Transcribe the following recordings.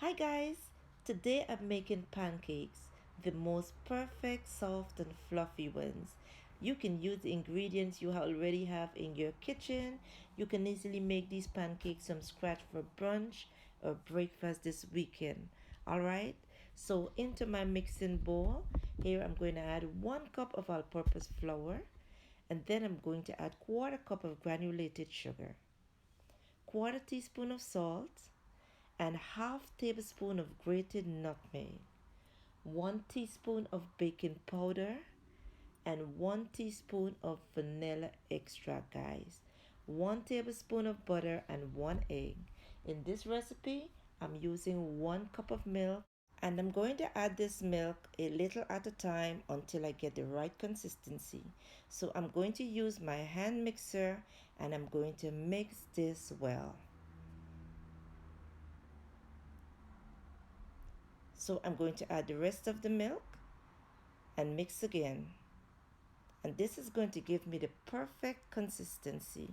Hi guys, today I'm making pancakes, the most perfect, soft and fluffy ones. You can use the ingredients you already have in your kitchen. You can easily make these pancakes from scratch for brunch or breakfast this weekend. Alright, so into my mixing bowl, here I'm going to add 1 cup of all-purpose flour, and then I'm going to add 1/4 cup of granulated sugar, 1/4 teaspoon of salt, and 1/2 tablespoon of grated nutmeg, 1 teaspoon of baking powder, and 1 teaspoon of vanilla extract, guys. 1 tablespoon of butter and 1 egg. In this recipe, I'm using 1 cup of milk, and I'm going to add this milk a little at a time until I get the right consistency. So I'm going to use my hand mixer and I'm going to mix this well. So I'm going to add the rest of the milk and mix again. And this is going to give me the perfect consistency.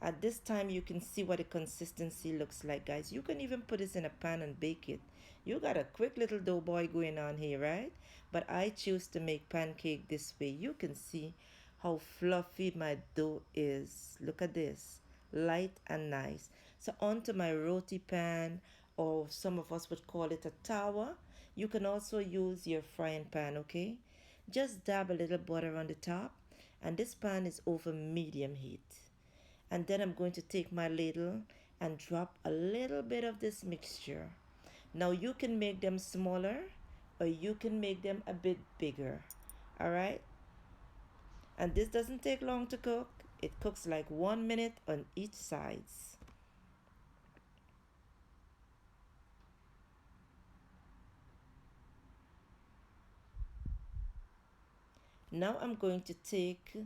At this time, you can see what the consistency looks like, guys. You can even put this in a pan and bake it. You got a quick little dough boy going on here, right? But I choose to make pancake this way. You can see how fluffy my dough is. Look at this, light and nice. So onto my roti pan, or some of us would call it a tawa. You can also use your frying pan, okay? Just dab a little butter on the top, and this pan is over medium heat. And then I'm going to take my ladle and drop a little bit of this mixture. Now you can make them smaller or you can make them a bit bigger. All right? And this doesn't take long to cook. It cooks like 1 minute on each sides. Now I'm going to take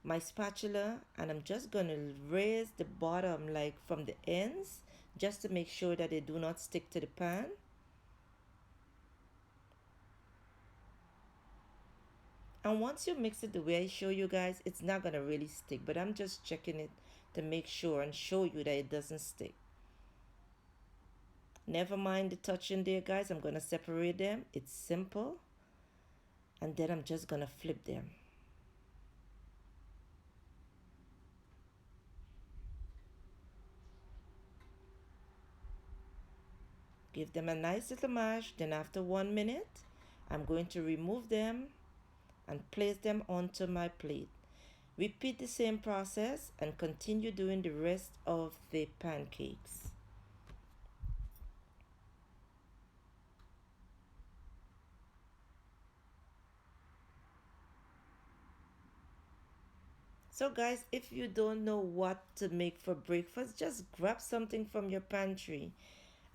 my spatula and I'm just going to raise the bottom like from the ends, just to make sure that they do not stick to the pan. And once you mix it the way I show you guys, it's not going to really stick, but I'm just checking it to make sure and show you that it doesn't stick. Never mind the touching there, guys. I'm going to separate them. It's simple. And then I'm just going to flip them. Give them a nice little mash. Then after 1 minute, I'm going to remove them and place them onto my plate. Repeat the same process and continue doing the rest of the pancakes. So guys, if you don't know what to make for breakfast, just grab something from your pantry.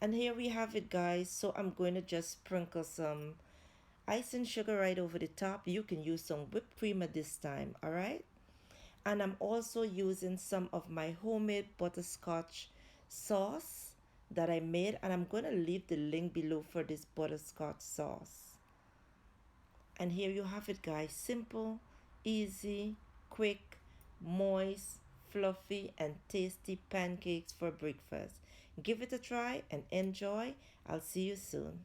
And here we have it, guys. So I'm going to just sprinkle some icing sugar right over the top. You can use some whipped cream at this time, all right? And I'm also using some of my homemade butterscotch sauce that I made, and I'm going to leave the link below for this butterscotch sauce. And here you have it, guys. Simple, easy, quick, moist, fluffy and tasty pancakes for breakfast. Give it a try and enjoy. I'll see you soon.